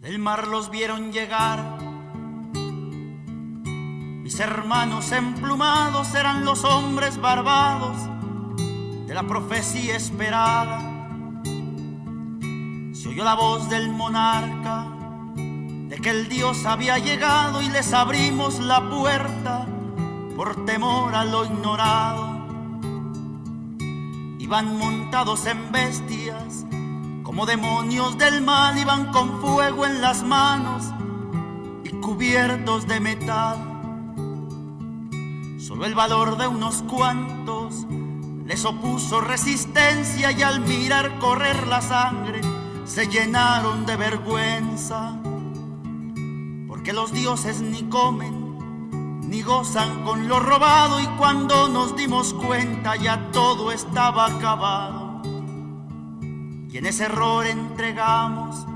del mar los vieron llegar. Mis hermanos emplumados eran los hombres barbados de la profecía esperada. Se oyó la voz del monarca de que el Dios había llegado y les abrimos la puerta por temor a lo ignorado. Iban montados en bestias como demonios del mal, iban con fuego en las manos y cubiertos de metal. Solo el valor de unos cuantos les opuso resistencia y al mirar correr la sangre se llenaron de vergüenza, porque los dioses ni comen ni gozan con lo robado, y cuando nos dimos cuenta ya todo estaba acabado. Y en ese error entregamos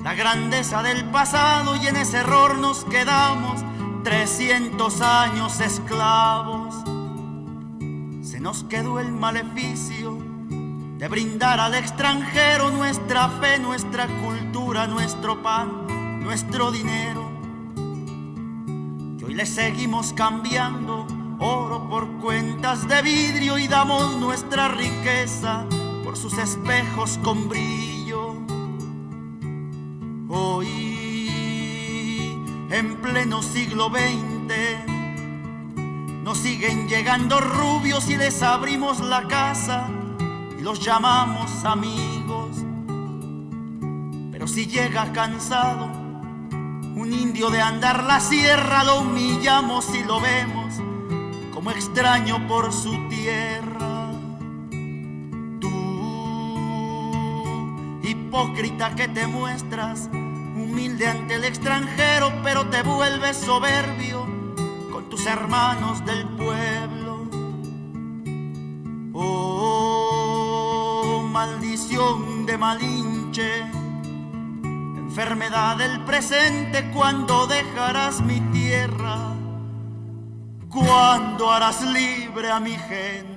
la grandeza del pasado, y en ese error nos quedamos 300 años esclavos. Se nos quedó el maleficio de brindar al extranjero nuestra fe, nuestra cultura, nuestro pan, nuestro dinero. Y hoy le seguimos cambiando oro por cuentas de vidrio y damos nuestra riqueza por sus espejos con brillo. Hoy, en pleno siglo XX, nos siguen llegando rubios y les abrimos la casa y los llamamos amigos. Pero si llega cansado un indio de andar la sierra, lo humillamos y lo vemos como extraño por su tierra. Tú, hipócrita que te muestras humilde ante el extranjero, pero te vuelves soberbio con tus hermanos del pueblo. Oh, maldición de Malinche, enfermedad del presente, ¿cuándo dejarás mi tierra? ¿Cuándo harás libre a mi gente?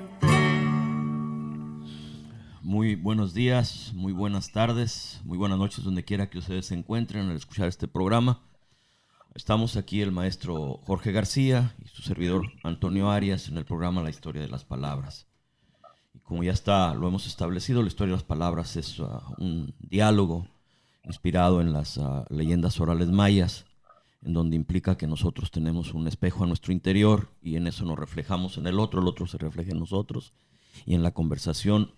Muy buenos días, muy buenas tardes, muy buenas noches, donde quiera que ustedes se encuentren al escuchar este programa. Estamos aquí el maestro Jorge García y su servidor Antonio Arias en el programa La Historia de las Palabras. Y como ya lo hemos establecido, La Historia de las Palabras es un diálogo inspirado en las leyendas orales mayas, en donde implica que nosotros tenemos un espejo a nuestro interior y en eso nos reflejamos en el otro se refleja en nosotros, y en la conversación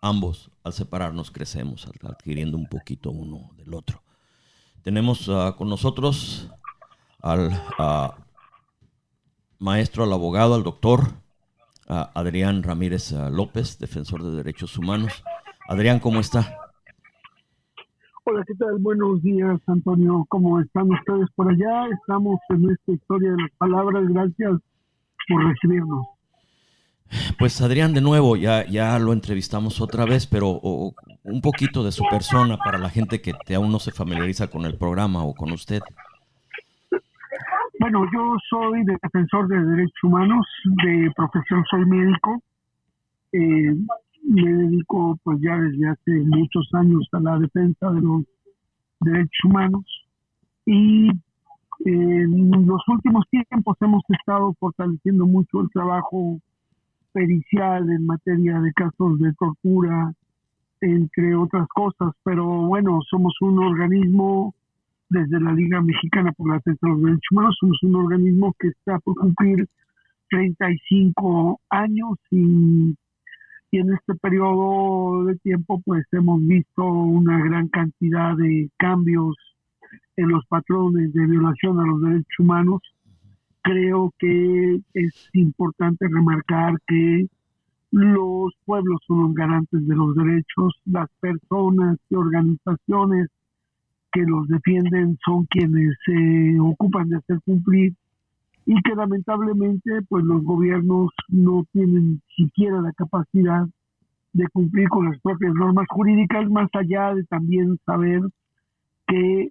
ambos, al separarnos, crecemos, adquiriendo un poquito uno del otro. Tenemos con nosotros al maestro, al abogado, al doctor Adrián Ramírez López, defensor de derechos humanos. Adrián, ¿cómo está? Hola, ¿qué tal? Buenos días, Antonio. ¿Cómo están ustedes por allá? Estamos en esta Historia de las Palabras. Gracias por recibirnos. Pues Adrián, de nuevo, ya lo entrevistamos otra vez, pero un poquito de su persona para la gente que aún no se familiariza con el programa o con usted. Bueno, yo soy defensor de derechos humanos, de profesión soy médico. Me dedico pues ya desde hace muchos años a la defensa de los derechos humanos, y en los últimos tiempos hemos estado fortaleciendo mucho el trabajo pericial en materia de casos de tortura, entre otras cosas. Pero bueno, somos un organismo, desde la Liga Mexicana por la Defensa de los Derechos Humanos, somos un organismo que está por cumplir 35 años y en este periodo de tiempo pues hemos visto una gran cantidad de cambios en los patrones de violación a los derechos humanos. Creo que es importante remarcar que los pueblos son los garantes de los derechos, las personas y organizaciones que los defienden son quienes se ocupan de hacer cumplir, y que lamentablemente pues los gobiernos no tienen siquiera la capacidad de cumplir con las propias normas jurídicas, más allá de también saber que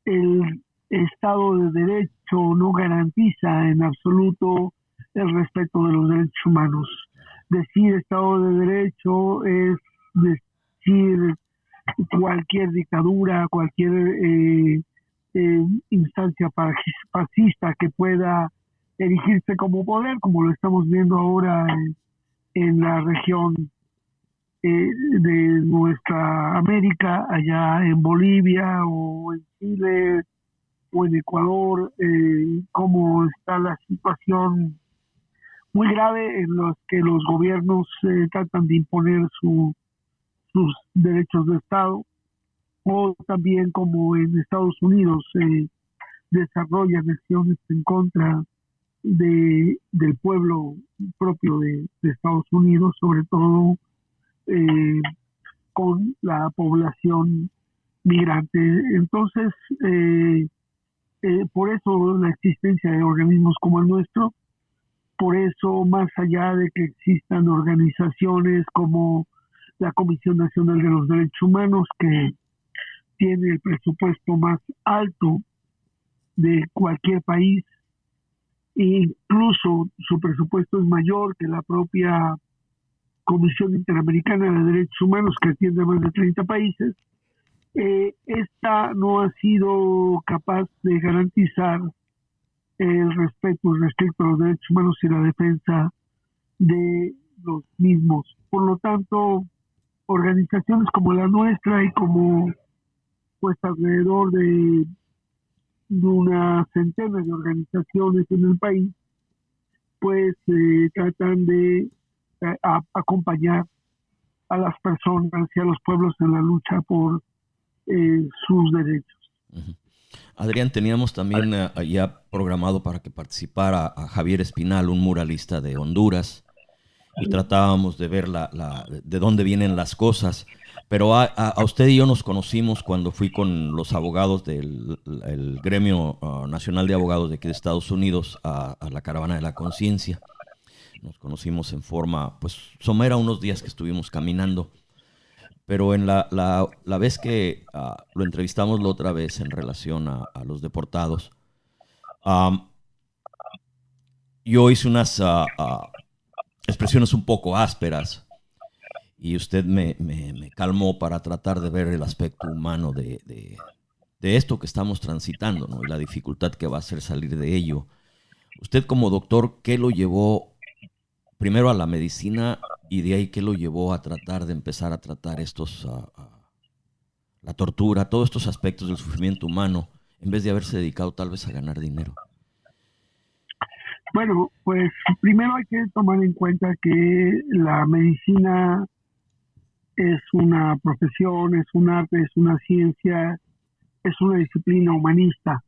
el Estado de Derecho no garantiza en absoluto el respeto de los derechos humanos. Decir Estado de Derecho es decir cualquier dictadura, cualquier instancia fascista que pueda erigirse como poder, como lo estamos viendo ahora en la región de nuestra América, allá en Bolivia o en Chile o en Ecuador, cómo está la situación muy grave en los que los gobiernos tratan de imponer sus derechos de Estado, o también como en Estados Unidos desarrollan acciones en contra del pueblo propio de Estados Unidos, sobre todo con la población migrante. Entonces, por eso la existencia de organismos como el nuestro, por eso más allá de que existan organizaciones como la Comisión Nacional de los Derechos Humanos, que tiene el presupuesto más alto de cualquier país, e incluso su presupuesto es mayor que la propia Comisión Interamericana de Derechos Humanos, que atiende a más de 30 países, esta no ha sido capaz de garantizar el respeto respecto a los derechos humanos y la defensa de los mismos. Por lo tanto, organizaciones como la nuestra y como pues alrededor de una centena de organizaciones en el país, pues tratan de acompañar a las personas y a los pueblos en la lucha por sus derechos. Uh-huh. Adrián, teníamos también ya programado para que participara a Javier Espinal, un muralista de Honduras, y tratábamos de ver de dónde vienen las cosas. Pero a usted y yo nos conocimos cuando fui con los abogados del el Gremio Nacional de Abogados de aquí de Estados Unidos a la Caravana de la Conciencia. Nos conocimos en forma, pues, somera, unos días que estuvimos caminando. Pero en la vez que lo entrevistamos la otra vez en relación a los deportados, yo hice unas expresiones un poco ásperas y usted me calmó para tratar de ver el aspecto humano de esto que estamos transitando, ¿no? Y la dificultad que va a ser salir de ello. Usted como doctor, ¿qué lo llevó primero a la medicina y de ahí qué lo llevó a tratar de empezar a tratar la tortura, todos estos aspectos del sufrimiento humano, en vez de haberse dedicado tal vez a ganar dinero? Bueno, pues primero hay que tomar en cuenta que la medicina es una profesión, es un arte, es una ciencia, es una disciplina humanista.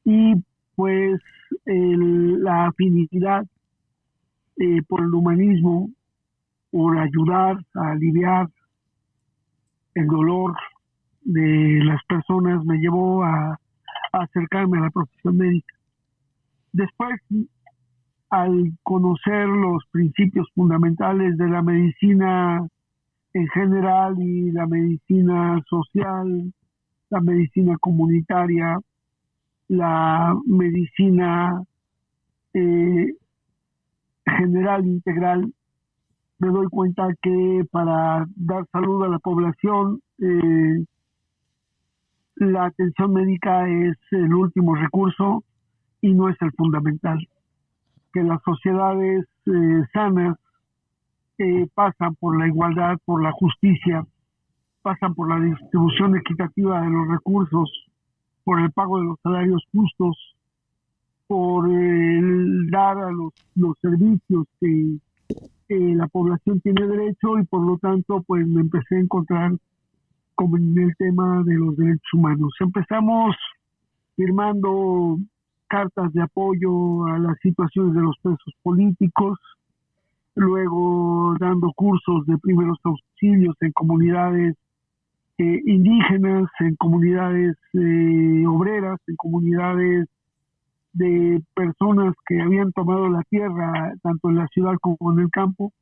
Y pues la afinidad por el humanismo, por ayudar a aliviar el dolor de las personas, me llevó a acercarme a la profesión médica. Después, al conocer los principios fundamentales de la medicina en general y la medicina social, la medicina comunitaria, la medicina general integral, me doy cuenta que para dar salud a la población, la atención médica es el último recurso y no es el fundamental. Que las sociedades sanas pasan por la igualdad, por la justicia, pasan por la distribución equitativa de los recursos, por el pago de los salarios justos, por dar a los servicios que la población tiene derecho, y por lo tanto pues me empecé a encontrar como en el tema de los derechos humanos. Empezamos firmando cartas de apoyo a las situaciones de los presos políticos, luego dando cursos de primeros auxilios en comunidades indígenas, en comunidades obreras, en comunidades de personas que habían tomado la tierra, tanto en la ciudad como en el campo.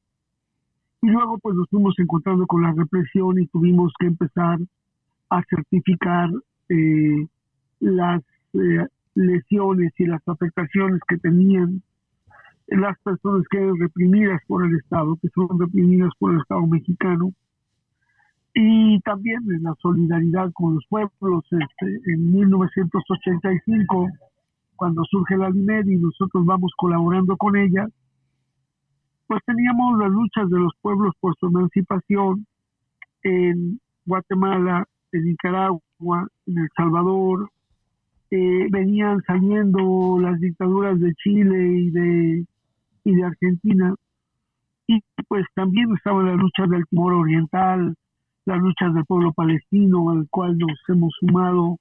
Y luego pues nos fuimos encontrando con la represión y tuvimos que empezar a certificar las lesiones y las afectaciones que tenían las personas que eran reprimidas por el Estado, que son reprimidas por el Estado mexicano. y también en la solidaridad con los pueblos. En 1985, cuando surge la LIMED y nosotros vamos colaborando con ella, pues teníamos las luchas de los pueblos por su emancipación en Guatemala, en Nicaragua, en El Salvador. Venían saliendo las dictaduras de Chile y de Argentina, y pues también estaban las luchas del Timor Oriental, las luchas del pueblo palestino, al cual nos hemos sumado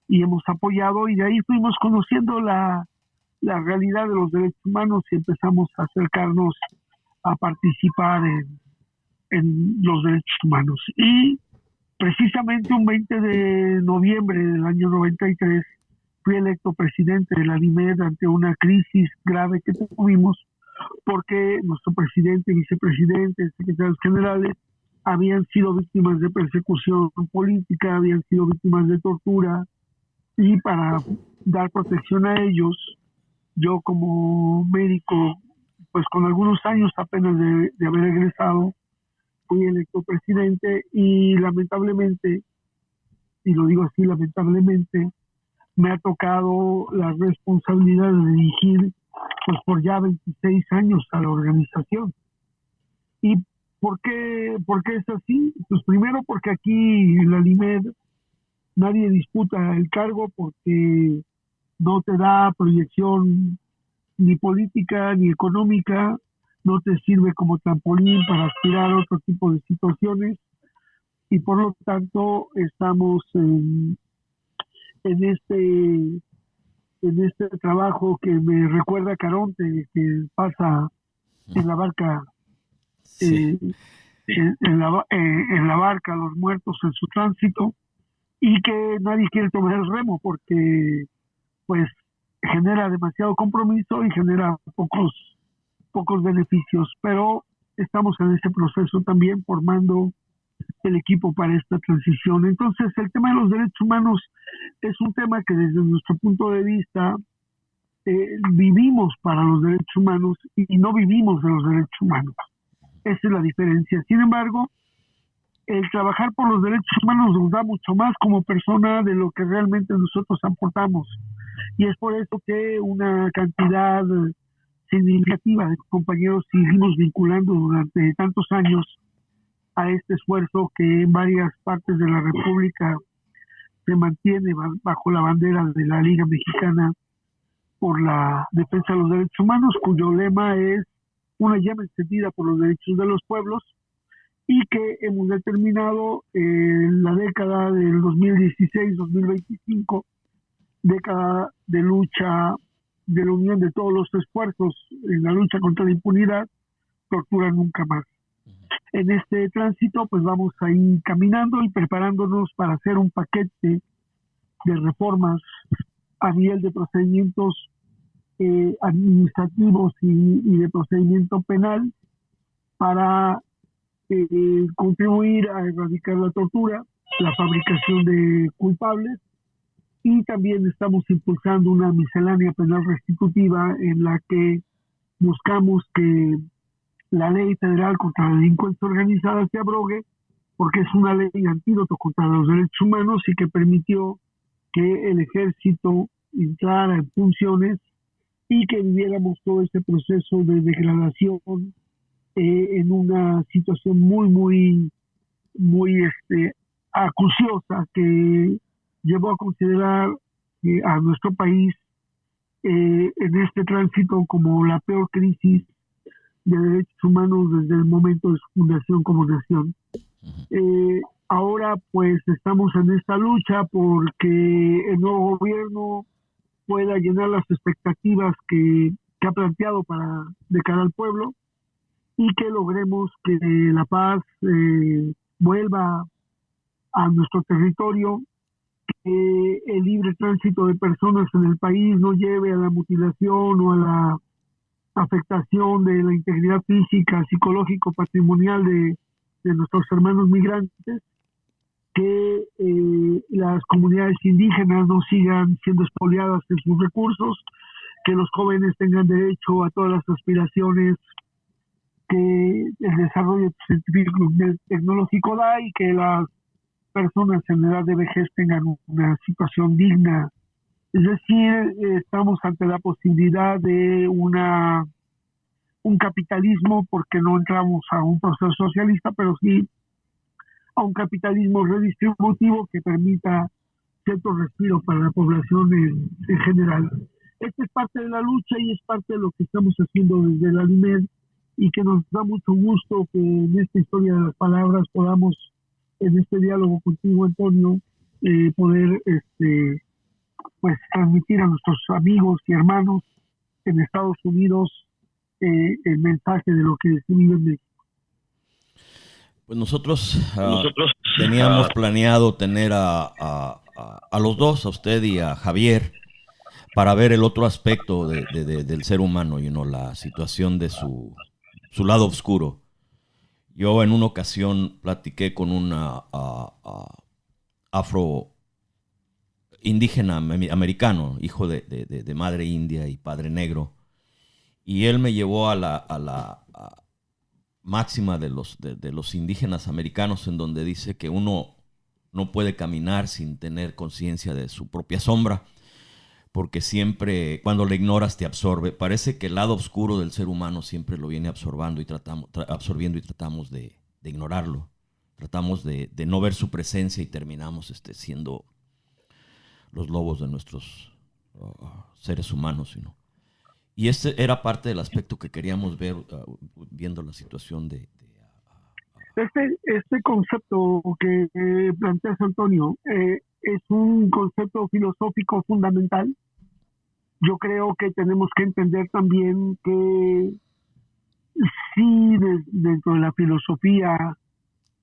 y hemos apoyado, y de ahí fuimos conociendo la realidad de los derechos humanos y empezamos a acercarnos a participar en los derechos humanos. Y precisamente un 20 de noviembre del año 93 fui electo presidente de la LIMED ante una crisis grave que tuvimos, porque nuestro presidente, vicepresidente, secretarios generales habían sido víctimas de persecución política, habían sido víctimas de tortura, y para dar protección a ellos, yo como médico, pues con algunos años apenas de haber egresado, fui electo presidente, y lamentablemente, y lo digo así, lamentablemente, me ha tocado la responsabilidad de dirigir pues por ya 26 años a la organización. ¿Y por qué es así? Pues primero porque aquí en la LIMED nadie disputa el cargo, porque no te da proyección ni política ni económica, no te sirve como trampolín para aspirar a otro tipo de situaciones, y por lo tanto estamos en este trabajo que me recuerda a Caronte, que pasa en la barca, Sí. en la barca, los muertos en su tránsito, y que nadie quiere tomar el remo porque pues genera demasiado compromiso y genera pocos beneficios, pero estamos en ese proceso también formando el equipo para esta transición. Entonces, el tema de los derechos humanos es un tema que desde nuestro punto de vista vivimos para los derechos humanos y no vivimos de los derechos humanos. Esa es la diferencia. Sin embargo, el trabajar por los derechos humanos nos da mucho más como persona de lo que realmente nosotros aportamos. Y es por eso que una cantidad significativa de compañeros seguimos vinculando durante tantos años a este esfuerzo que en varias partes de la República se mantiene bajo la bandera de la Liga Mexicana por la Defensa de los Derechos Humanos, cuyo lema es una llama encendida por los derechos de los pueblos, y que hemos determinado en la década del 2016-2025, década de lucha, de la unión de todos los esfuerzos en la lucha contra la impunidad, tortura nunca más. En este tránsito pues vamos a ir caminando y preparándonos para hacer un paquete de reformas a nivel de procedimientos administrativos y de procedimiento penal para contribuir a erradicar la tortura, la fabricación de culpables, y también estamos impulsando una miscelánea penal restitutiva en la que buscamos que la ley federal contra la delincuencia organizada se abrogue, porque es una ley antídoto contra los derechos humanos y que permitió que el ejército entrara en funciones y que viviéramos todo ese proceso de degradación en una situación muy acuciosa, que llevó a considerar a nuestro país en este tránsito como la peor crisis de derechos humanos desde el momento de su fundación como nación. Ahora pues estamos en esta lucha porque el nuevo gobierno pueda llenar las expectativas que ha planteado de cara al pueblo, y que logremos que la paz vuelva a nuestro territorio, que el libre tránsito de personas en el país no lleve a la mutilación o a la afectación de la integridad física, psicológico, patrimonial de nuestros hermanos migrantes, que las comunidades indígenas no sigan siendo expoliadas en sus recursos, que los jóvenes tengan derecho a todas las aspiraciones que el desarrollo científico y tecnológico da, y que las personas en edad de vejez tengan una situación digna. Es decir, estamos ante la posibilidad de un capitalismo, porque no entramos a un proceso socialista, pero sí a un capitalismo redistributivo que permita cierto respiro para la población en general. Esta es parte de la lucha y es parte de lo que estamos haciendo desde el ALIMED, y que nos da mucho gusto que en esta historia de las palabras podamos, en este diálogo contigo, Antonio, poder pues transmitir a nuestros amigos y hermanos en Estados Unidos el mensaje de lo que se vive en México. Pues nosotros teníamos planeado tener a los dos, a usted y a Javier, para ver el otro aspecto del ser humano, la situación de su lado oscuro. Yo en una ocasión platiqué con una afro indígena americano, hijo de madre india y padre negro, y él me llevó a la máxima de los indígenas americanos, en donde dice que uno no puede caminar sin tener conciencia de su propia sombra, porque siempre, cuando la ignoras, te absorbe. Parece que el lado oscuro del ser humano siempre lo viene absorbiendo y tratamos de ignorarlo. Tratamos de no ver su presencia y terminamos siendo los lobos de nuestros seres humanos, ¿no? Y este era parte del aspecto que queríamos ver, viendo la situación de Este concepto que planteas, Antonio, es un concepto filosófico fundamental. Yo creo que tenemos que entender también que sí, dentro de la filosofía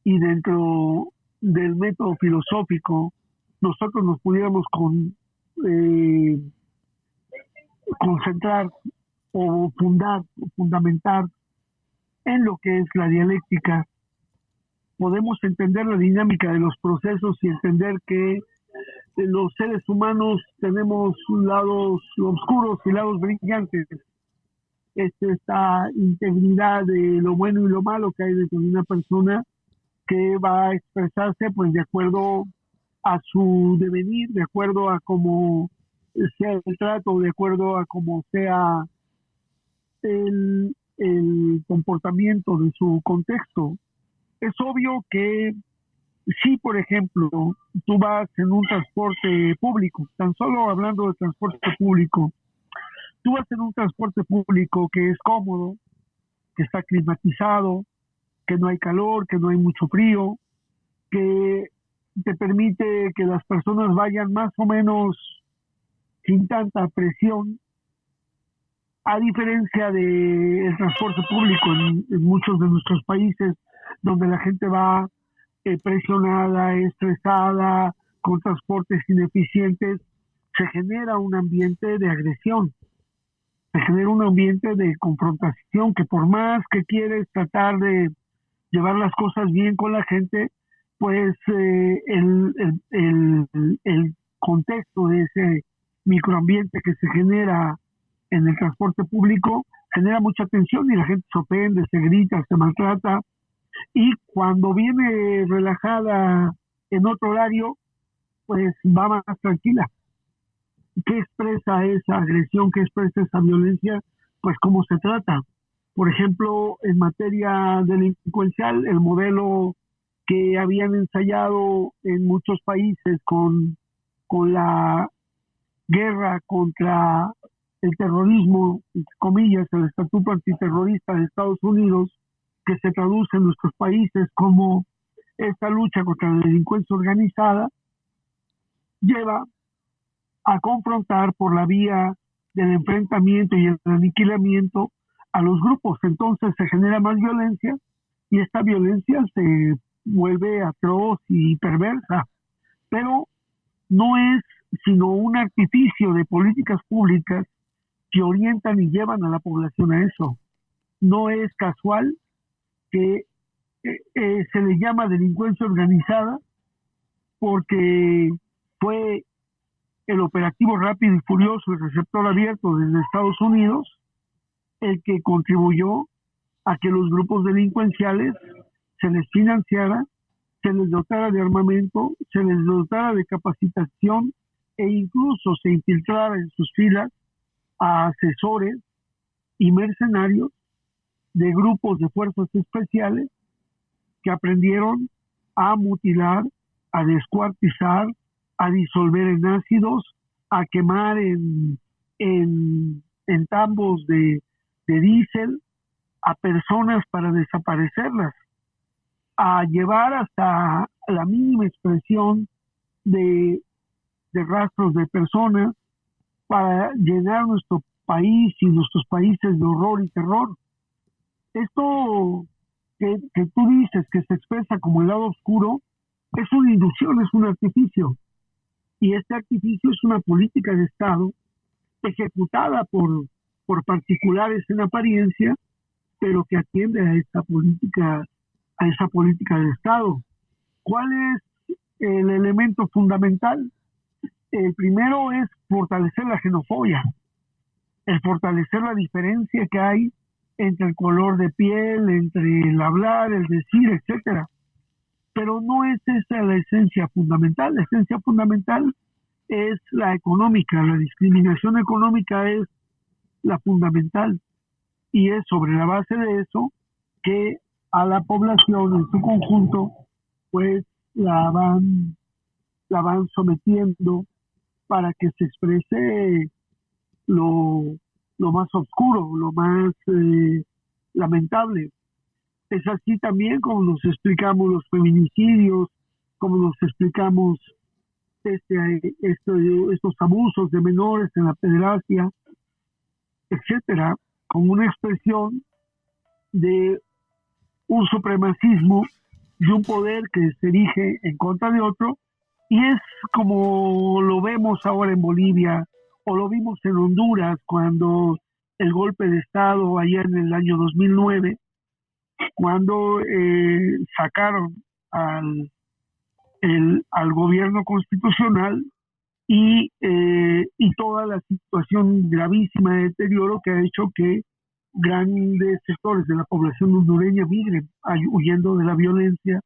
y dentro del método filosófico, nosotros nos pudiéramos concentrar o fundamentar en lo que es la dialéctica. Podemos entender la dinámica de los procesos y entender que los seres humanos tenemos lados oscuros y lados brillantes. Esta integridad de lo bueno y lo malo que hay dentro de una persona, que va a expresarse pues de acuerdo a su devenir, de acuerdo a cómo sea el trato, de acuerdo a cómo sea el comportamiento de su contexto. Es obvio que si, por ejemplo, tú vas en un transporte público, tan solo hablando de transporte público, tú vas en un transporte público que es cómodo, que está climatizado, que no hay calor, que no hay mucho frío, que te permite que las personas vayan más o menos sin tanta presión, a diferencia del transporte público en muchos de nuestros países, donde la gente va presionada, estresada, con transportes ineficientes. Se genera un ambiente de agresión, se genera un ambiente de confrontación, que por más que quieres tratar de llevar las cosas bien con la gente, pues el contexto de ese microambiente que se genera en el transporte público genera mucha tensión, y la gente se ofende, se grita, se maltrata, y cuando viene relajada en otro horario, pues va más tranquila. ¿Qué expresa esa agresión? ¿Qué expresa esa violencia? Pues cómo se trata. Por ejemplo, en materia delincuencial, el modelo que habían ensayado en muchos países con la guerra contra el terrorismo, entre comillas, el Estatuto Antiterrorista de Estados Unidos, que se traduce en nuestros países como esta lucha contra la delincuencia organizada, lleva a confrontar por la vía del enfrentamiento y el aniquilamiento a los grupos. Entonces se genera más violencia, y esta violencia se vuelve atroz y perversa, pero no es sino un artificio de políticas públicas que orientan y llevan a la población a eso. No es casual que se le llama delincuencia organizada, porque fue el operativo Rápido y Furioso y Receptor Abierto desde Estados Unidos el que contribuyó a que los grupos delincuenciales se les financiara, se les dotara de armamento, se les dotara de capacitación e incluso se infiltrara en sus filas a asesores y mercenarios de grupos de fuerzas especiales que aprendieron a mutilar, a descuartizar, a disolver en ácidos, a quemar en tambos de diésel a personas para desaparecerlas, a llevar hasta la mínima expresión de rastros de personas para llenar nuestro país y nuestros países de horror y terror. Esto que tú dices que se expresa como el lado oscuro es una ilusión, es un artificio. Y este artificio es una política de Estado ejecutada por particulares en apariencia, pero que atiende a esa política de Estado. ¿Cuál es el elemento fundamental? El primero es fortalecer la xenofobia, el fortalecer la diferencia que hay entre el color de piel, entre el hablar, el decir, etcétera. Pero no es esa la esencia fundamental. La esencia fundamental es la económica. La discriminación económica es la fundamental. Y es sobre la base de eso que a la población en su conjunto, pues la van sometiendo para que se exprese lo más oscuro, lo más lamentable. Es así también como nos explicamos los feminicidios, como nos explicamos estos abusos de menores en la pederastia, etcétera, como una expresión de un supremacismo, de un poder que se erige en contra de otro, y es como lo vemos ahora en Bolivia, o lo vimos en Honduras cuando el golpe de Estado allá en el año 2009, cuando sacaron al gobierno constitucional y toda la situación gravísima de deterioro que ha hecho que grandes sectores de la población hondureña migren huyendo de la violencia,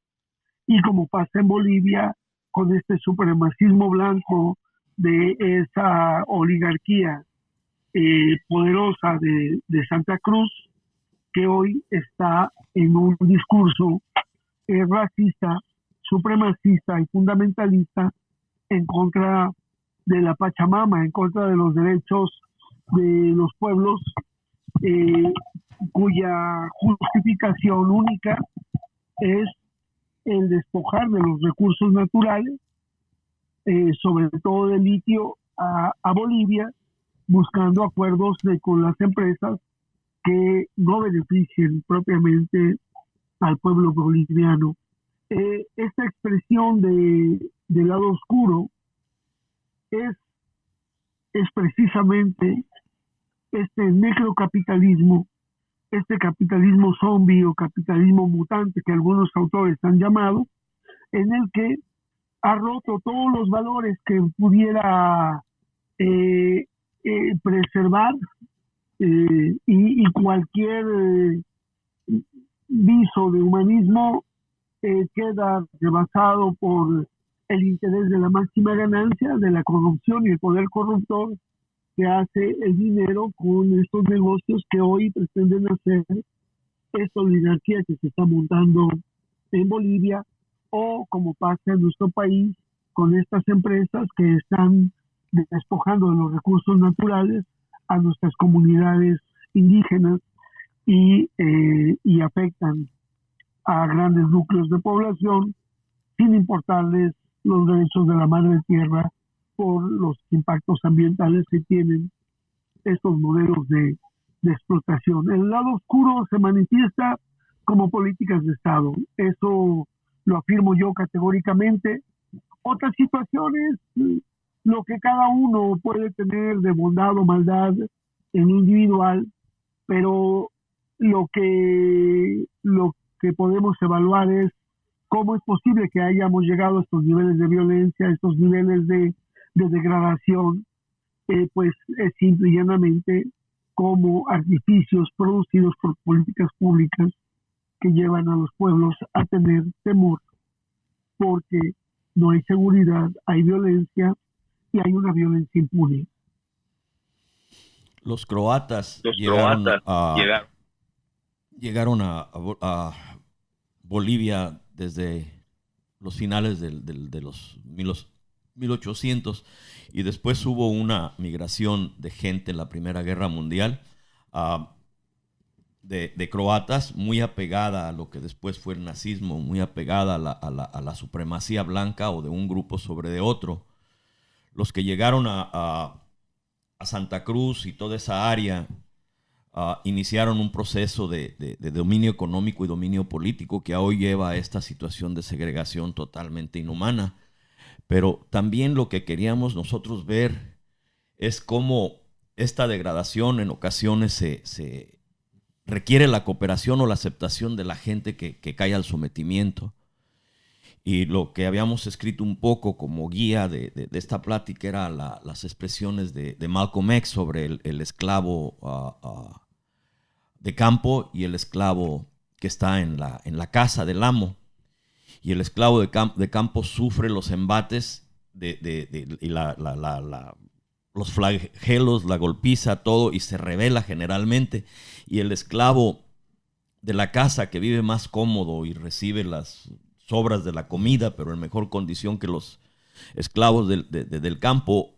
y como pasa en Bolivia con este supremacismo blanco de esa oligarquía poderosa de Santa Cruz, que hoy está en un discurso racista, supremacista y fundamentalista en contra de la Pachamama, en contra de los derechos de los pueblos, cuya justificación única es el despojar de los recursos naturales, sobre todo del litio, a Bolivia, buscando acuerdos con las empresas que no beneficien propiamente al pueblo boliviano. Esta expresión del lado oscuro es precisamente este necrocapitalismo, este capitalismo zombie o capitalismo mutante que algunos autores han llamado, en el que ha roto todos los valores que pudiera preservar, y cualquier viso de humanismo queda rebasado por el interés de la máxima ganancia, de la corrupción y el poder corruptor que hace el dinero con estos negocios que hoy pretenden hacer esta oligarquía que se está montando en Bolivia, o como pasa en nuestro país con estas empresas que están despojando de los recursos naturales a nuestras comunidades indígenas y afectan a grandes núcleos de población sin importarles los derechos de la madre tierra por los impactos ambientales que tienen estos modelos de explotación. El lado oscuro se manifiesta como políticas de Estado. Eso lo afirmo yo categóricamente. Otras situaciones, lo que cada uno puede tener de bondad o maldad en individual, pero lo que podemos evaluar es cómo es posible que hayamos llegado a estos niveles de violencia, a estos niveles de degradación. Pues es simple y llanamente como artificios producidos por políticas públicas que llevan a los pueblos a tener temor, porque no hay seguridad, hay violencia y hay una violencia impune. Los croatas llegaron a Bolivia desde los finales de los 1800, y después hubo una migración de gente en la Primera Guerra Mundial de croatas, muy apegada a lo que después fue el nazismo, muy apegada a la supremacía blanca o de un grupo sobre de otro. Los que llegaron a Santa Cruz y toda esa área iniciaron un proceso de dominio económico y dominio político que hoy lleva a esta situación de segregación totalmente inhumana. Pero también lo que queríamos nosotros ver es cómo esta degradación en ocasiones se requiere la cooperación o la aceptación de la gente que cae al sometimiento. Y lo que habíamos escrito un poco como guía de esta plática era las expresiones de Malcolm X sobre el esclavo de campo y el esclavo que está en la casa del amo. Y el esclavo de campo sufre los embates y los flagelos, la golpiza, todo, y se rebela generalmente. Y el esclavo de la casa, que vive más cómodo y recibe las sobras de la comida, pero en mejor condición que los esclavos del campo,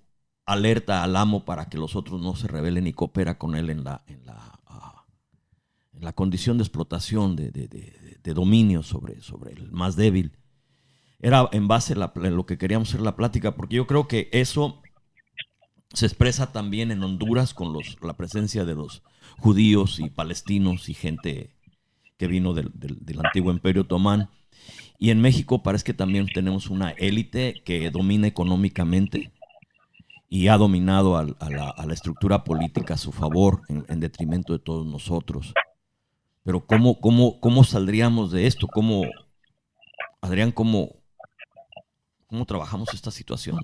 alerta al amo para que los otros no se rebelen y coopera con él en la condición de explotación, de dominio sobre el más débil. Era en base a lo que queríamos hacer la plática, porque yo creo que eso se expresa también en Honduras con la presencia de los judíos y palestinos y gente que vino del antiguo Imperio Otomán. Y en México parece que también tenemos una élite que domina económicamente y ha dominado a la estructura política a su favor en detrimento de todos nosotros. Pero ¿cómo saldríamos de esto? Adrián, ¿cómo trabajamos esta situación?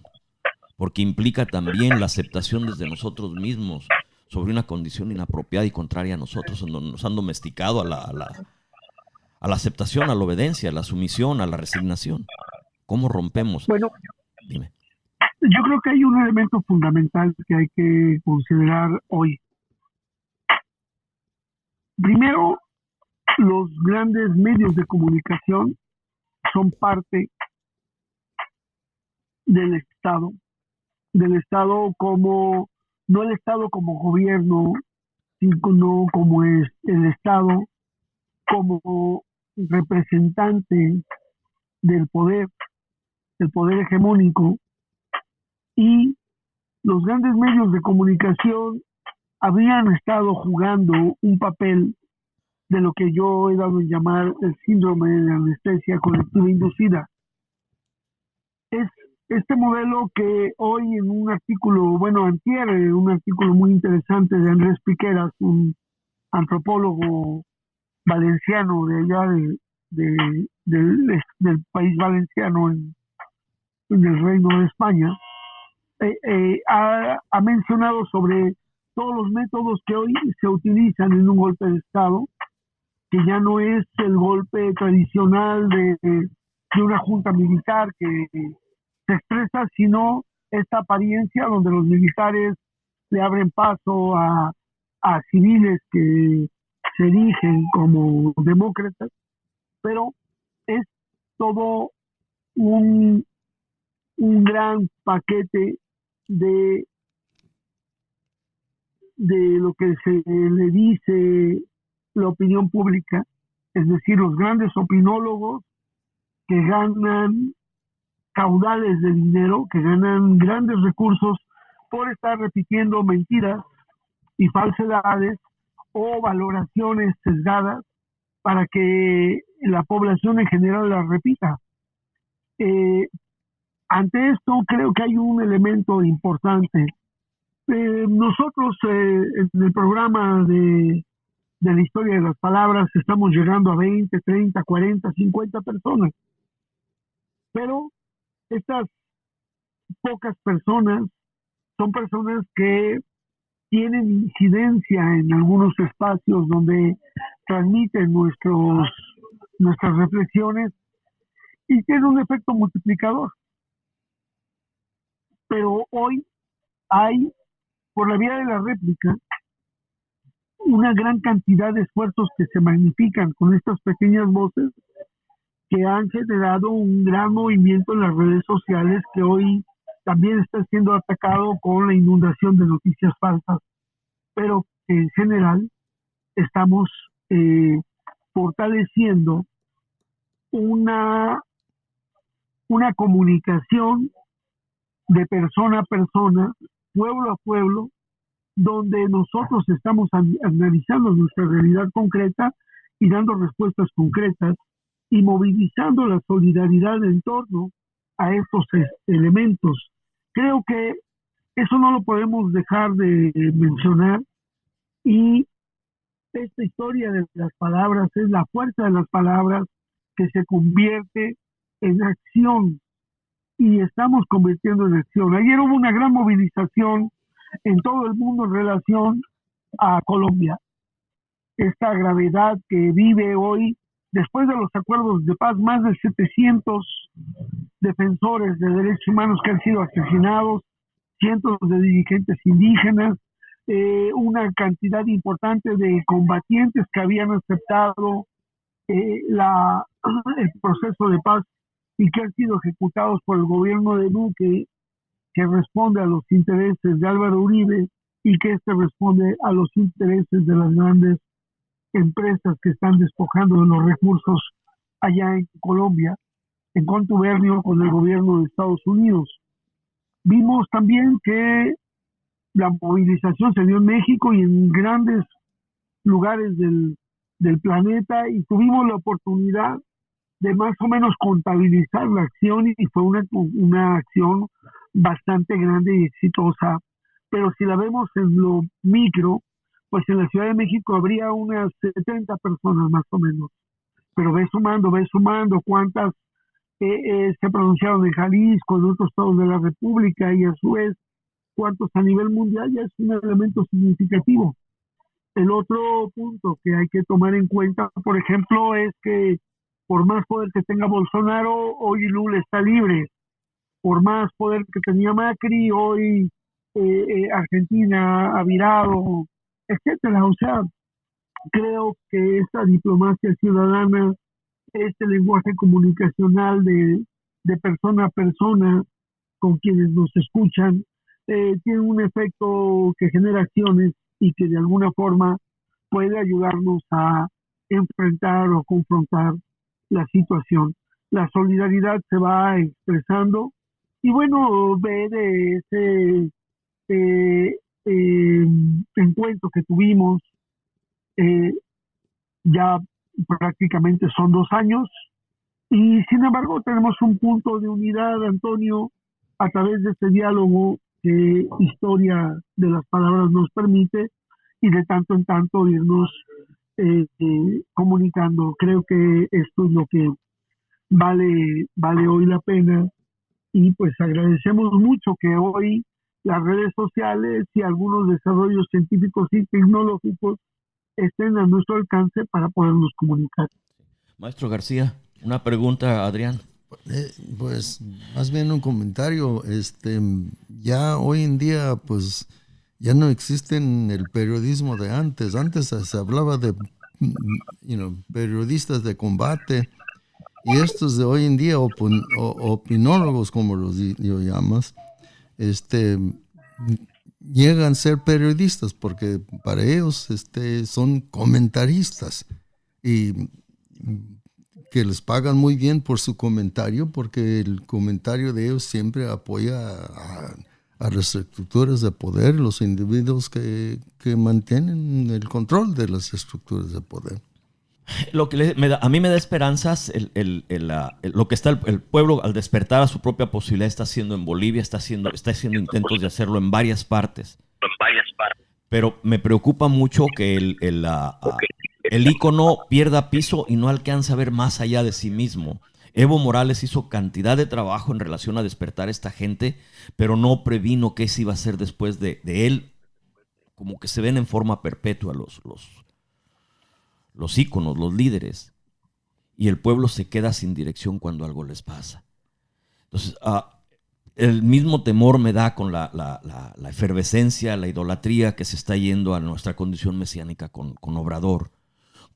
Porque implica también la aceptación desde nosotros mismos sobre una condición inapropiada y contraria a nosotros, donde nos han domesticado a la aceptación, a la obediencia, a la sumisión, a la resignación. ¿Cómo rompemos? Bueno, dime. Yo creo que hay un elemento fundamental que hay que considerar hoy. Primero, los grandes medios de comunicación son parte del Estado como, no el Estado como gobierno, sino como es el Estado como representante del poder hegemónico, y los grandes medios de comunicación habrían estado jugando un papel de lo que yo he dado en llamar el síndrome de anestesia colectiva inducida. Es este modelo que hoy en un artículo, antier, un artículo muy interesante de Andrés Piqueras, un antropólogo valenciano de allá del país valenciano en el Reino de España, ha mencionado sobre todos los métodos que hoy se utilizan en un golpe de Estado, que ya no es el golpe tradicional de una junta militar que se expresa, sino esta apariencia donde los militares le abren paso a civiles que se erigen como demócratas, pero es todo un gran paquete de lo que se le dice la opinión pública, es decir, los grandes opinólogos que ganan caudales de dinero, que ganan grandes recursos por estar repitiendo mentiras y falsedades o valoraciones sesgadas para que la población en general las repita. Ante esto creo que hay un elemento importante. Nosotros en el programa de la historia de las palabras estamos llegando a 20, 30, 40, 50 personas. Pero estas pocas personas son personas que tienen incidencia en algunos espacios donde transmiten nuestras reflexiones y tiene un efecto multiplicador. Pero hoy hay, por la vía de la réplica, una gran cantidad de esfuerzos que se magnifican con estas pequeñas voces que han generado un gran movimiento en las redes sociales que hoy también está siendo atacado con la inundación de noticias falsas, pero que en general estamos fortaleciendo una comunicación de persona a persona, pueblo a pueblo, donde nosotros estamos analizando nuestra realidad concreta y dando respuestas concretas y movilizando la solidaridad en torno a estos elementos. Creo que eso no lo podemos dejar de mencionar, y esta historia de las palabras es la fuerza de las palabras que se convierte en acción, y estamos convirtiendo en acción. Ayer hubo una gran movilización en todo el mundo en relación a Colombia. Esta gravedad que vive hoy, después de los acuerdos de paz, más de 700 defensores de derechos humanos que han sido asesinados, cientos de dirigentes indígenas, una cantidad importante de combatientes que habían aceptado el proceso de paz y que han sido ejecutados por el gobierno de Duque, que responde a los intereses de Álvaro Uribe y que responde a los intereses de las grandes empresas que están despojando de los recursos allá en Colombia, en contubernio con el gobierno de Estados Unidos. Vimos también que la movilización se dio en México y en grandes lugares del planeta, y tuvimos la oportunidad de más o menos contabilizar la acción, y fue una acción bastante grande y exitosa. Pero si la vemos en lo micro, pues en la Ciudad de México habría unas 70 personas más o menos. Pero ve sumando cuántas se pronunciaron en Jalisco, en otros estados de la República, y a su vez cuántos a nivel mundial, ya es un elemento significativo. El otro punto que hay que tomar en cuenta, por ejemplo, es que por más poder que tenga Bolsonaro, hoy Lula está libre. Por más poder que tenía Macri, hoy Argentina ha virado, etcétera. O sea, creo que esta diplomacia ciudadana, este lenguaje comunicacional de persona a persona con quienes nos escuchan, tiene un efecto que genera acciones y que de alguna forma puede ayudarnos a enfrentar o confrontar la situación. La solidaridad se va expresando, y bueno, ve de ese encuentro que tuvimos, ya prácticamente son 2 años, y sin embargo tenemos un punto de unidad, Antonio, a través de este diálogo que Historia de las Palabras nos permite, y de tanto en tanto irnos comunicando. Creo que esto es lo que vale hoy la pena, y pues agradecemos mucho que hoy las redes sociales y algunos desarrollos científicos y tecnológicos estén a nuestro alcance para podernos comunicar. Maestro García, una pregunta, Adrián. Pues más bien un comentario. Ya hoy en día pues ya no existen el periodismo de antes. Antes se hablaba de periodistas de combate, y estos de hoy en día, opinólogos como los llamas, llegan a ser periodistas porque para ellos son comentaristas, y que les pagan muy bien por su comentario, porque el comentario de ellos siempre apoya a las estructuras de poder, los individuos que mantienen el control de las estructuras de poder. Lo que a mí me da esperanzas, lo que está el pueblo al despertar a su propia posibilidad está haciendo en Bolivia, está haciendo intentos de hacerlo en varias partes. Pero me preocupa mucho que el ícono pierda piso y no alcanza a ver más allá de sí mismo. Evo Morales hizo cantidad de trabajo en relación a despertar a esta gente, pero no previno qué se iba a hacer después de él como que se ven en forma perpetua los íconos, los líderes, y el pueblo se queda sin dirección cuando algo les pasa. Entonces, el mismo temor me da con la efervescencia, la idolatría que se está yendo a nuestra condición mesiánica con Obrador.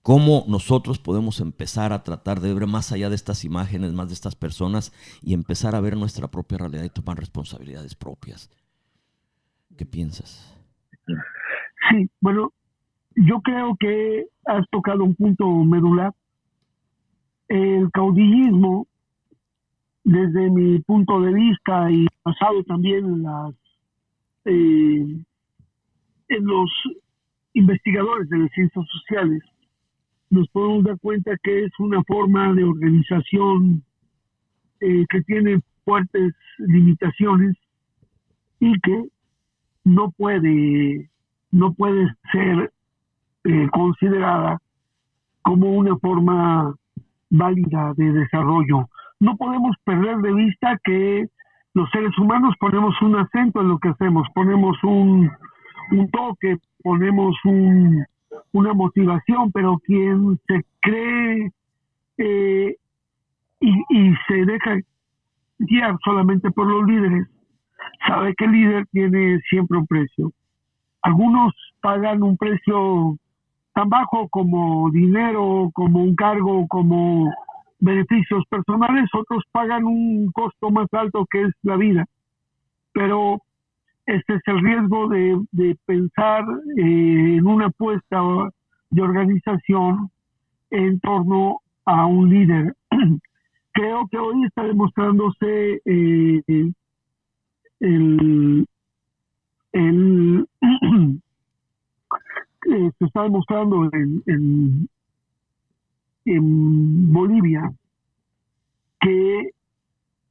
¿Cómo nosotros podemos empezar a tratar de ver más allá de estas imágenes, más de estas personas, y empezar a ver nuestra propia realidad y tomar responsabilidades propias? ¿Qué piensas? Sí, bueno, yo creo que has tocado un punto medular. El caudillismo, desde mi punto de vista y basado también en los investigadores de las ciencias sociales, nos podemos dar cuenta que es una forma de organización que tiene fuertes limitaciones y que no puede ser considerada como una forma válida de desarrollo. No podemos perder de vista que los seres humanos ponemos un acento en lo que hacemos, ponemos un toque, ponemos una motivación, pero quien se cree y se deja guiar solamente por los líderes, sabe que el líder tiene siempre un precio. Algunos pagan un precio tan bajo como dinero, como un cargo, como beneficios personales, otros pagan un costo más alto que es la vida. Pero este es el riesgo de pensar en una apuesta de organización en torno a un líder. Creo que hoy está demostrándose se está demostrando en Bolivia que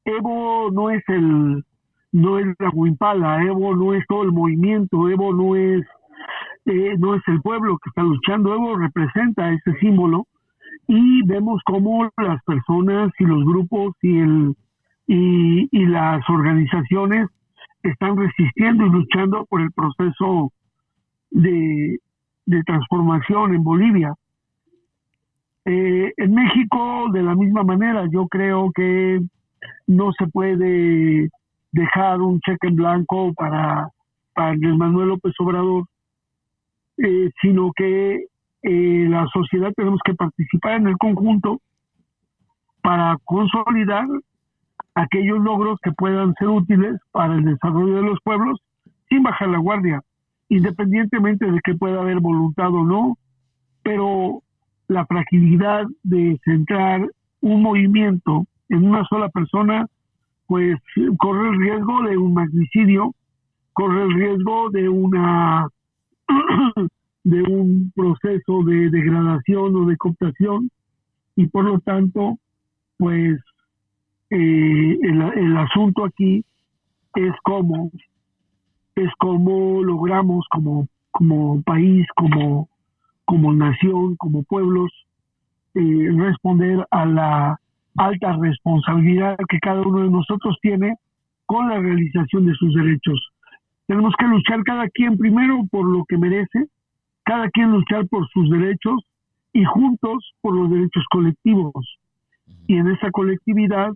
Evo no es la Huimpala, Evo no es todo el movimiento, Evo no es el pueblo que está luchando, Evo representa ese símbolo, y vemos cómo las personas y los grupos y las organizaciones están resistiendo y luchando por el proceso de transformación en Bolivia. En México, de la misma manera, yo creo que no se puede dejar un cheque en blanco para Andrés Manuel López Obrador, sino que la sociedad tenemos que participar en el conjunto para consolidar aquellos logros que puedan ser útiles para el desarrollo de los pueblos sin bajar la guardia, independientemente de que pueda haber voluntad o no, pero la fragilidad de centrar un movimiento en una sola persona, pues corre el riesgo de un magnicidio, corre el riesgo de de un proceso de degradación o de cooptación, y por lo tanto, pues el asunto aquí es cómo logramos como país, como nación, como pueblos, responder a la alta responsabilidad que cada uno de nosotros tiene con la realización de sus derechos. Tenemos que luchar cada quien primero por lo que merece, cada quien luchar por sus derechos y juntos por los derechos colectivos. Y en esa colectividad,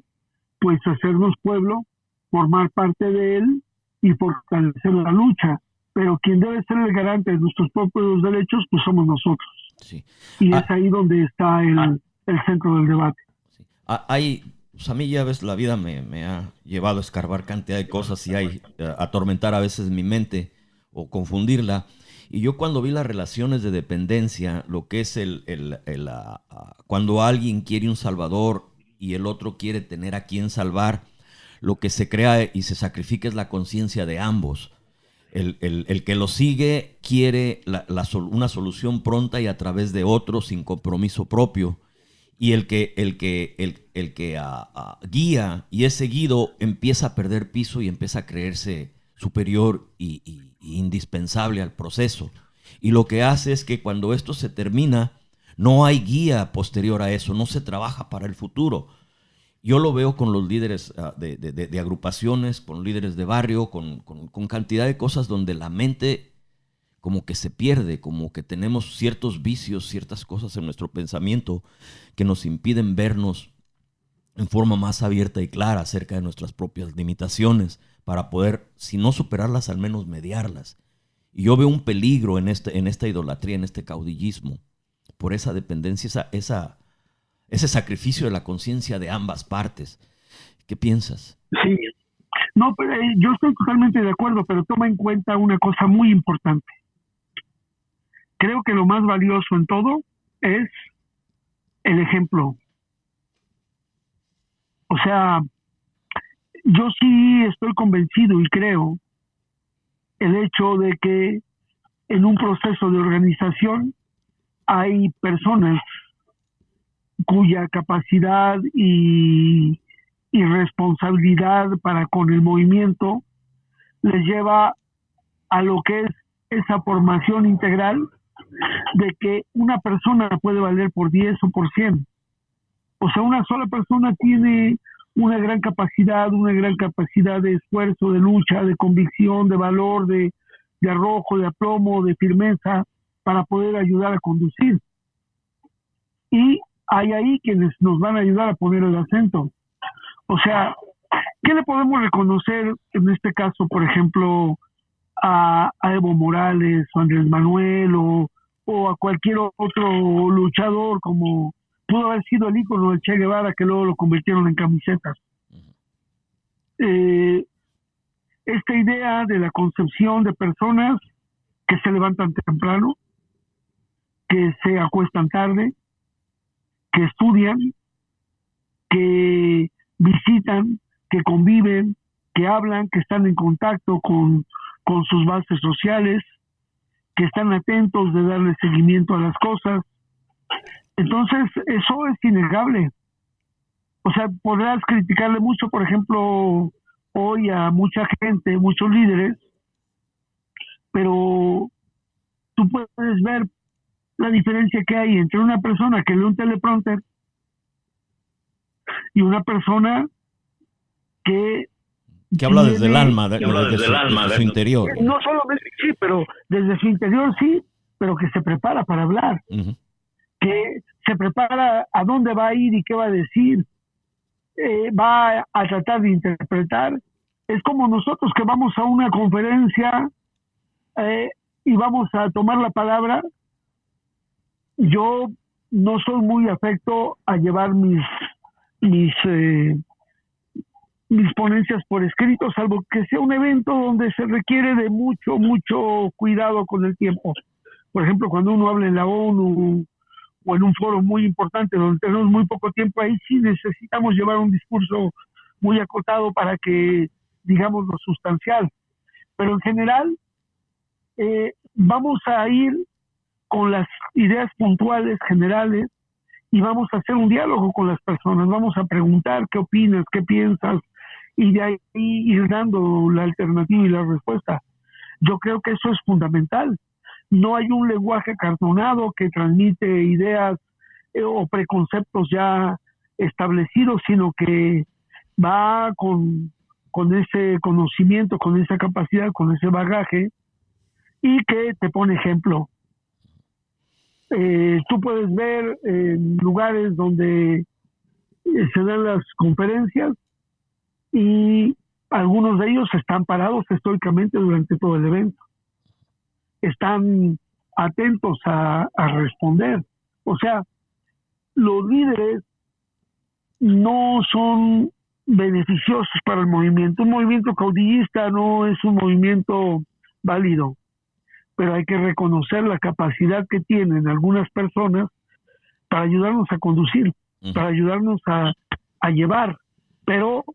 pues hacernos pueblo, formar parte de él y fortalecer la lucha. Pero quien debe ser el garante de nuestros propios derechos, pues somos nosotros. Sí. Y es ahí donde está el centro del debate. Sí. Pues a mí ya ves, la vida me ha llevado a escarbar cantidad de cosas y atormentar a veces mi mente o confundirla. Y yo cuando vi las relaciones de dependencia, lo que es cuando alguien quiere un salvador y el otro quiere tener a quien salvar, lo que se crea y se sacrifica es la conciencia de ambos. El que lo sigue quiere una solución pronta y a través de otro sin compromiso propio. Y el que guía y es seguido empieza a perder piso y empieza a creerse superior y indispensable al proceso. Y lo que hace es que cuando esto se termina, no hay guía posterior a eso, no se trabaja para el futuro. Yo lo veo con los líderes de agrupaciones, con líderes de barrio, con cantidad de cosas donde la mente como que se pierde, como que tenemos ciertos vicios, ciertas cosas en nuestro pensamiento que nos impiden vernos en forma más abierta y clara acerca de nuestras propias limitaciones para poder, si no superarlas, al menos mediarlas. Y yo veo un peligro en esta idolatría, en este caudillismo, por esa dependencia, ese sacrificio de la conciencia de ambas partes. ¿Qué piensas? Sí, no, pero yo estoy totalmente de acuerdo, pero toma en cuenta una cosa muy importante. Creo que lo más valioso en todo es el ejemplo. O sea, yo sí estoy convencido y creo el hecho de que en un proceso de organización hay personas cuya capacidad y responsabilidad para con el movimiento les lleva a lo que es esa formación integral de que una persona puede valer por 10 o por 100. O sea, una sola persona tiene una gran capacidad de esfuerzo, de lucha, de convicción, de valor, de arrojo, de aplomo, de firmeza para poder ayudar a conducir. Y hay ahí quienes nos van a ayudar a poner el acento. O sea, ¿qué le podemos reconocer en este caso, por ejemplo, a Evo Morales o Andrés Manuel o a cualquier otro luchador como pudo haber sido el ícono de Che Guevara, que luego lo convirtieron en camisetas? Esta idea de la concepción de personas que se levantan temprano, que se acuestan tarde, que estudian, que visitan, que conviven, que hablan, que están en contacto con sus bases sociales, que están atentos de darle seguimiento a las cosas. Entonces, eso es innegable. O sea, podrás criticarle mucho, por ejemplo, hoy a mucha gente, muchos líderes, pero tú puedes ver la diferencia que hay entre una persona que lee un teleprompter y una persona que habla desde el alma, desde su interior. No solamente sí, pero desde su interior sí, pero que se prepara para hablar, que se prepara a dónde va a ir y qué va a decir, va a tratar de interpretar. Es como nosotros que vamos a una conferencia y vamos a tomar la palabra. Yo no soy muy afecto a llevar mis ponencias por escrito, salvo que sea un evento donde se requiere de mucho cuidado con el tiempo. Por ejemplo, cuando uno habla en la ONU o en un foro muy importante donde tenemos muy poco tiempo, ahí sí necesitamos llevar un discurso muy acotado para que digamos lo sustancial. Pero en general vamos a ir con las ideas puntuales, generales, y vamos a hacer un diálogo con las personas, vamos a preguntar qué opinas, qué piensas, y de ahí ir dando la alternativa y la respuesta. Yo creo que eso es fundamental. No hay un lenguaje acartonado que transmite ideas o preconceptos ya establecidos, sino que va con ese conocimiento, con esa capacidad, con ese bagaje, y que te pone ejemplo. Tú puedes ver en lugares donde se dan las conferencias y algunos de ellos están parados estoicamente durante todo el evento. Están atentos a responder. O sea, los líderes no son beneficiosos para el movimiento. Un movimiento caudillista no es un movimiento válido, pero hay que reconocer la capacidad que tienen algunas personas para ayudarnos a conducir, para ayudarnos a llevar, pero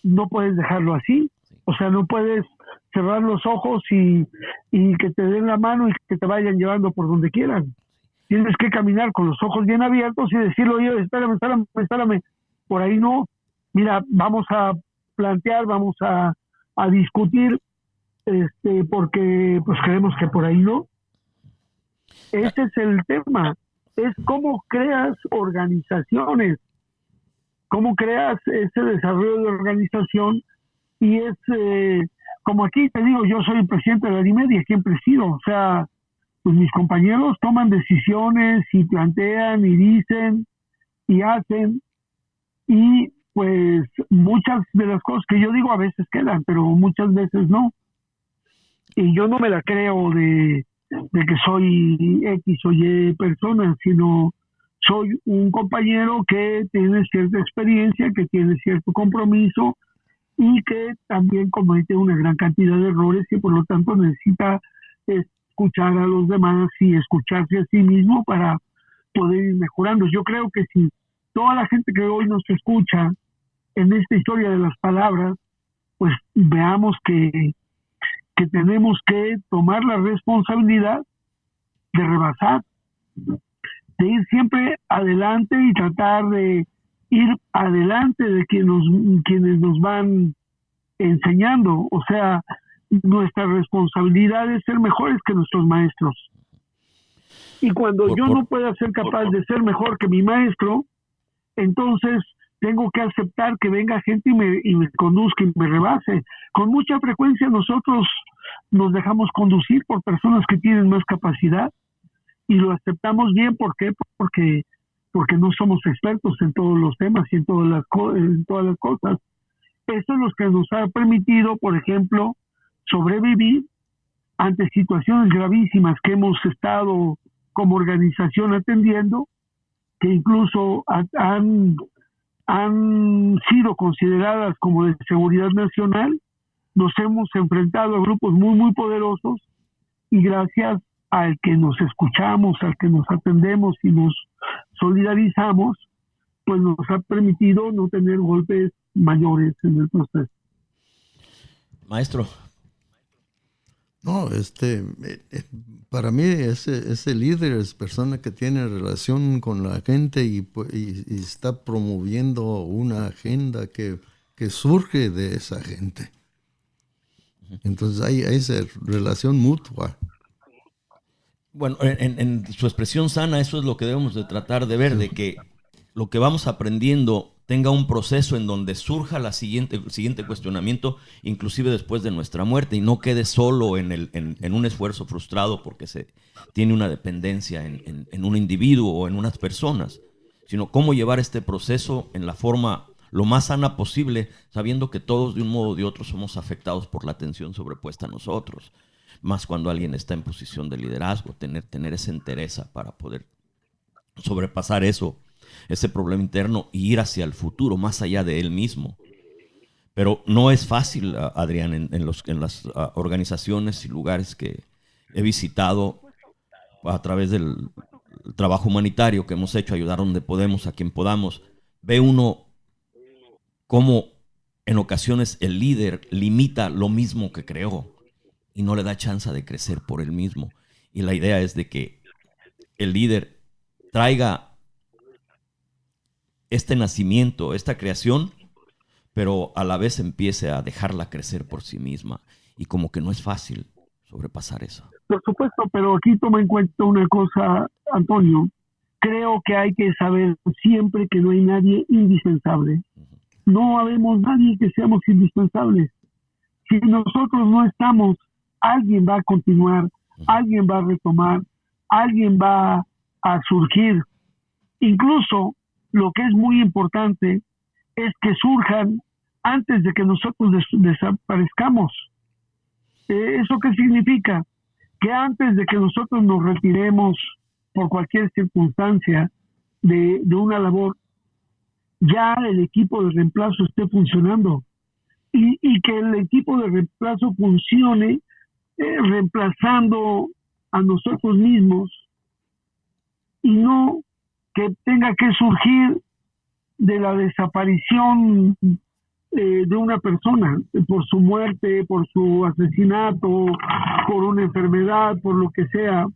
no puedes dejarlo así. O sea, no puedes cerrar los ojos y que te den la mano y que te vayan llevando por donde quieran. Tienes que caminar con los ojos bien abiertos y decirle, oye, espérame, por ahí no. Mira, vamos a plantear, vamos a discutir, porque pues creemos que por ahí no. Ese es el tema, es cómo creas organizaciones, cómo creas ese desarrollo de organización, y es como aquí te digo, yo soy el presidente de la DIMED y siempre he sido, o sea, pues mis compañeros toman decisiones y plantean y dicen y hacen, y pues muchas de las cosas que yo digo a veces quedan, pero muchas veces no. Y yo no me la creo de que soy X o Y persona, sino soy un compañero que tiene cierta experiencia, que tiene cierto compromiso y que también comete una gran cantidad de errores y por lo tanto necesita escuchar a los demás y escucharse a sí mismo para poder ir mejorando. Yo creo que si toda la gente que hoy nos escucha en esta historia de las palabras, pues veamos que tenemos que tomar la responsabilidad de rebasar, de ir siempre adelante y tratar de ir adelante de quienes nos van enseñando. O sea, nuestra responsabilidad es ser mejores que nuestros maestros. Y cuando yo no pueda ser capaz de ser mejor que mi maestro, entonces tengo que aceptar que venga gente y me conduzca y me rebase. Con mucha frecuencia nosotros nos dejamos conducir por personas que tienen más capacidad y lo aceptamos bien. ¿Por qué? Porque no somos expertos en todos los temas y en todas las cosas. Eso es lo que nos ha permitido, por ejemplo, sobrevivir ante situaciones gravísimas que hemos estado como organización atendiendo, que incluso han sido consideradas como de seguridad nacional. Nos hemos enfrentado a grupos muy, muy poderosos y gracias al que nos escuchamos, al que nos atendemos y nos solidarizamos, pues nos ha permitido no tener golpes mayores en el proceso. Maestro. No, para mí ese líder es persona que tiene relación con la gente y está promoviendo una agenda que surge de esa gente. Entonces hay esa relación mutua. Bueno, en su expresión sana, eso es lo que debemos de tratar de ver, de que lo que vamos aprendiendo tenga un proceso en donde surja el siguiente cuestionamiento, inclusive después de nuestra muerte, y no quede solo en un esfuerzo frustrado porque se tiene una dependencia en un individuo o en unas personas, sino cómo llevar este proceso en la forma lo más sana posible, sabiendo que todos de un modo o de otro somos afectados por la atención sobrepuesta a nosotros, más cuando alguien está en posición de liderazgo, tener esa entereza para poder sobrepasar ese problema interno y ir hacia el futuro, más allá de él mismo. Pero no es fácil, Adrián, en las organizaciones y lugares que he visitado a través del trabajo humanitario que hemos hecho, ayudar donde podemos, a quien podamos. Ve uno cómo en ocasiones el líder limita lo mismo que creó y no le da chance de crecer por él mismo. Y la idea es de que el líder traiga este nacimiento, esta creación, pero a la vez empiece a dejarla crecer por sí misma. Y como que no es fácil sobrepasar eso. Por supuesto, pero aquí toma en cuenta una cosa, Antonio. Creo que hay que saber siempre que no hay nadie indispensable. No habemos nadie que seamos indispensables. Si nosotros no estamos, alguien va a continuar, alguien va a retomar, alguien va a surgir. Incluso lo que es muy importante es que surjan antes de que nosotros desaparezcamos. ¿Eso qué significa? Que antes de que nosotros nos retiremos por cualquier circunstancia de una labor, ya el equipo de reemplazo esté funcionando y que el equipo de reemplazo funcione reemplazando a nosotros mismos y no que tenga que surgir de la desaparición de una persona, por su muerte, por su asesinato, por una enfermedad, por lo que sea.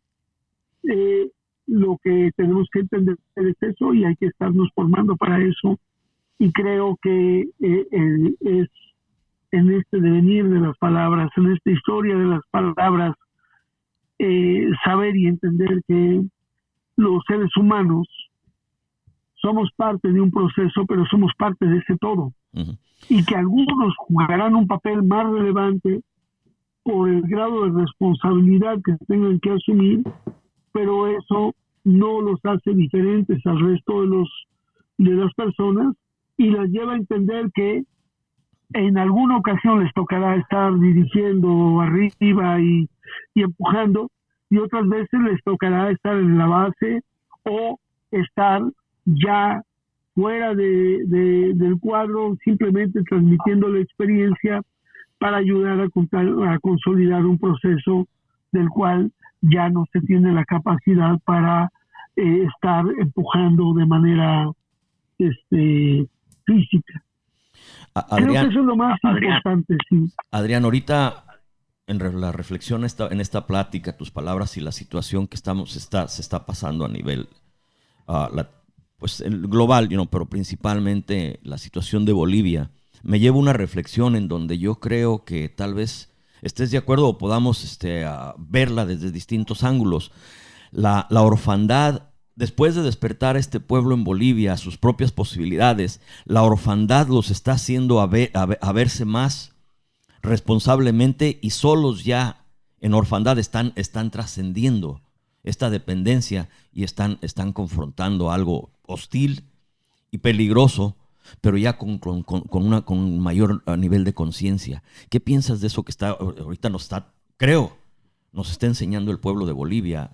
Lo que tenemos que entender es eso y hay que estarnos formando para eso. Y creo que es en este devenir de las palabras, en esta historia de las palabras, saber y entender que los seres humanos somos parte de un proceso, pero somos parte de ese todo. Uh-huh. Y que algunos jugarán un papel más relevante por el grado de responsabilidad que tengan que asumir, pero eso no los hace diferentes al resto de las personas y las lleva a entender que en alguna ocasión les tocará estar dirigiendo arriba y empujando, y otras veces les tocará estar en la base o estar ya fuera del cuadro, simplemente transmitiendo la experiencia para ayudar a consolidar un proceso del cual ya no se tiene la capacidad para estar empujando de manera física. Adrián, creo que eso es lo más importante, sí. Adrián, ahorita en la reflexión en esta plática, tus palabras y la situación que se está pasando a nivel global, pero principalmente la situación de Bolivia, me lleva una reflexión en donde yo creo que tal vez estés de acuerdo o podamos verla desde distintos ángulos. La orfandad, después de despertar a este pueblo en Bolivia a sus propias posibilidades, la orfandad los está haciendo a verse más responsablemente, y solos ya en orfandad están trascendiendo esta dependencia y están confrontando algo hostil y peligroso, pero ya con un mayor nivel de conciencia. ¿Qué piensas de eso que ahorita nos está enseñando el pueblo de Bolivia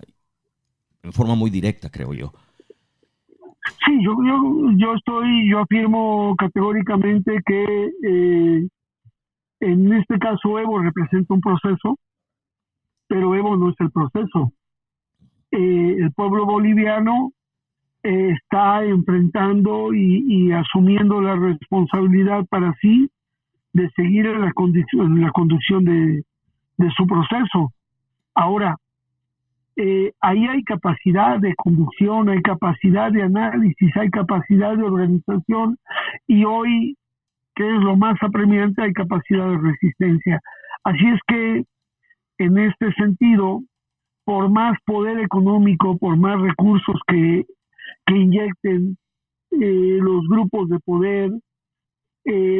en forma muy directa, creo yo? Sí, yo afirmo categóricamente que en este caso Evo representa un proceso, pero Evo no es el proceso. El pueblo boliviano está enfrentando y asumiendo la responsabilidad para sí de seguir en la conducción de su proceso. Ahora, ahí hay capacidad de conducción, hay capacidad de análisis, hay capacidad de organización, y hoy, que es lo más apremiante, hay capacidad de resistencia. Así es que, en este sentido, por más poder económico, por más recursos que inyecten los grupos de poder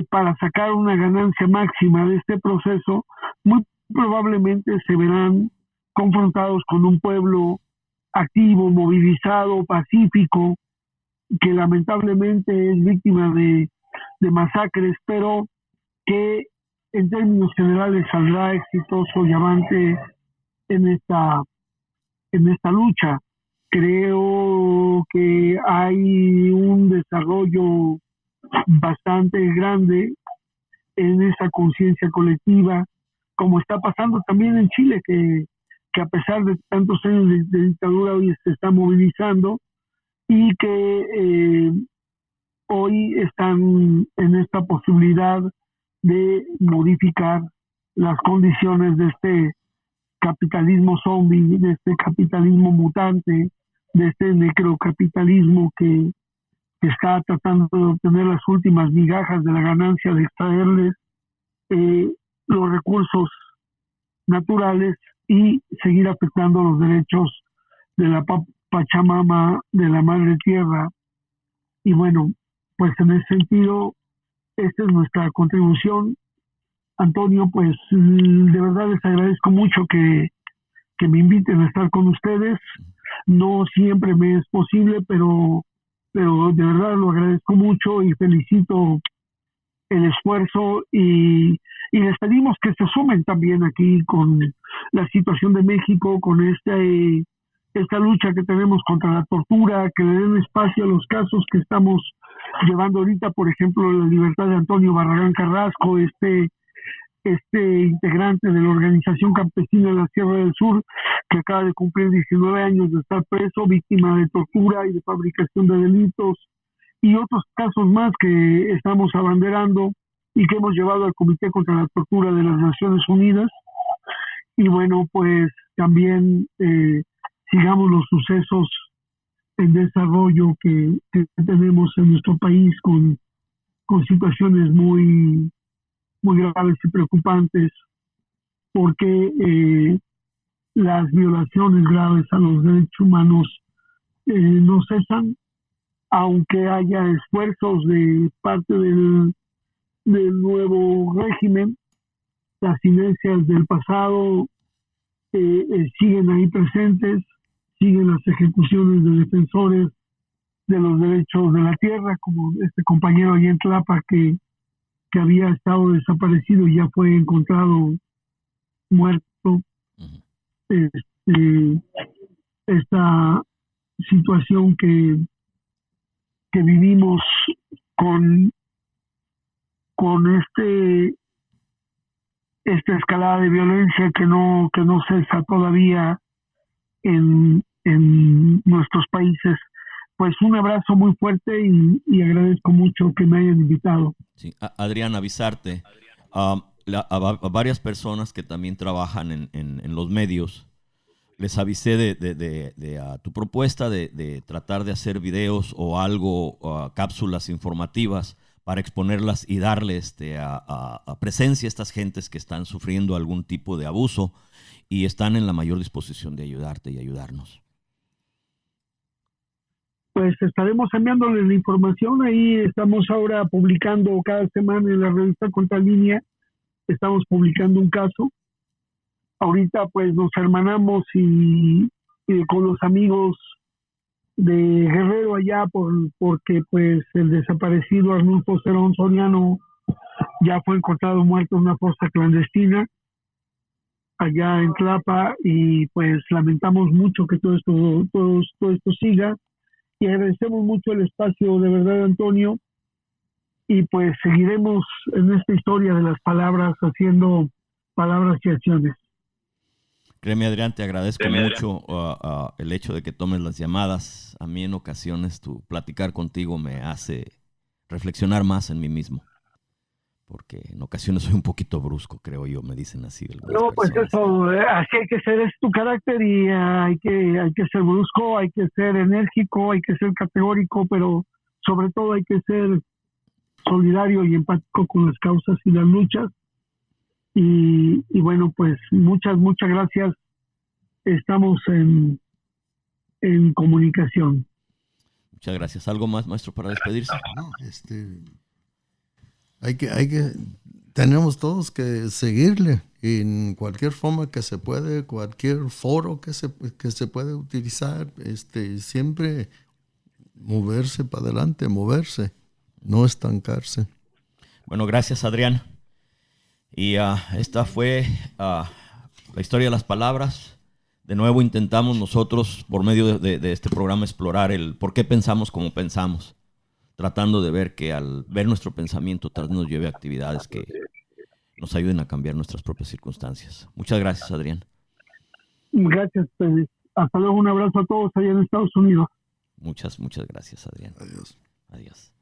para sacar una ganancia máxima de este proceso, muy probablemente se verán confrontados con un pueblo activo, movilizado, pacífico, que lamentablemente es víctima de masacres, pero que en términos generales saldrá exitoso y avante en esta lucha. Creo que hay un desarrollo bastante grande en esa conciencia colectiva, como está pasando también en Chile, que a pesar de tantos años de dictadura hoy se está movilizando, y que hoy están en esta posibilidad de modificar las condiciones de este capitalismo zombie, de este capitalismo mutante, de este necrocapitalismo que está tratando de obtener las últimas migajas de la ganancia de extraerles los recursos naturales y seguir afectando los derechos de la Pachamama, de la Madre Tierra. Y bueno, pues en ese sentido, esta es nuestra contribución. Antonio, pues de verdad les agradezco mucho que me inviten a estar con ustedes. No siempre me es posible, pero de verdad lo agradezco mucho y felicito el esfuerzo, y les pedimos que se sumen también aquí con la situación de México, con esta lucha que tenemos contra la tortura, que le den espacio a los casos que estamos llevando ahorita, por ejemplo, la libertad de Antonio Barragán Carrasco, este integrante de la organización campesina de la Sierra del Sur, que acaba de cumplir 19 años de estar preso, víctima de tortura y de fabricación de delitos, y otros casos más que estamos abanderando y que hemos llevado al Comité contra la Tortura de las Naciones Unidas. Y bueno, pues también sigamos los sucesos en desarrollo que tenemos en nuestro país con situaciones muy, muy graves y preocupantes, porque las violaciones graves a los derechos humanos no cesan, aunque haya esfuerzos de parte del nuevo régimen las inercias del pasado siguen ahí presentes, siguen las ejecuciones de defensores de los derechos de la tierra, como este compañero allá en Tlapa que había estado desaparecido y ya fue encontrado muerto. Esta situación que vivimos con esta escalada de violencia que no cesa todavía en nuestros países. Pues un abrazo muy fuerte y agradezco mucho que me hayan invitado. Sí, Adrián, avisarte a varias personas que también trabajan en los medios. Les avisé de tu propuesta de tratar de hacer videos o algo, cápsulas informativas para exponerlas y darle a presencia a estas gentes que están sufriendo algún tipo de abuso y están en la mayor disposición de ayudarte y ayudarnos. Pues estaremos enviándoles la información. Ahí estamos ahora publicando cada semana en la revista Contralínea, estamos publicando un caso. Ahorita pues nos hermanamos y con los amigos de Guerrero allá porque pues el desaparecido Arnulfo Cerón Soriano ya fue encontrado muerto en una fosa clandestina allá en Tlapa, y pues lamentamos mucho que todo esto siga, y agradecemos mucho el espacio, de verdad, Antonio, y pues seguiremos en esta historia de las palabras, haciendo palabras y acciones. Créeme, Adrián, te agradezco mucho el hecho de que tomes las llamadas. A mí en ocasiones platicar contigo me hace reflexionar más en mí mismo, porque en ocasiones soy un poquito brusco, creo yo, me dicen así. No, pues eso, así hay que ser, es tu carácter, y hay que ser brusco, hay que ser enérgico, hay que ser categórico, pero sobre todo hay que ser solidario y empático con las causas y las luchas. Y bueno, pues muchas gracias. Estamos en comunicación. Muchas gracias. ¿Algo más, maestro, para despedirse? No, tenemos todos que seguirle en cualquier forma que se puede, cualquier foro que se puede utilizar, siempre moverse para adelante, no estancarse. Bueno, gracias, Adrián. Y esta fue la historia de las palabras. De nuevo intentamos nosotros, por medio de este programa, explorar el por qué pensamos como pensamos, tratando de ver que al ver nuestro pensamiento tal vez nos lleve a actividades que nos ayuden a cambiar nuestras propias circunstancias. Muchas gracias, Adrián. Gracias, pues. Hasta luego, un abrazo a todos allá en Estados Unidos. Muchas gracias, Adrián. Adiós. Adiós.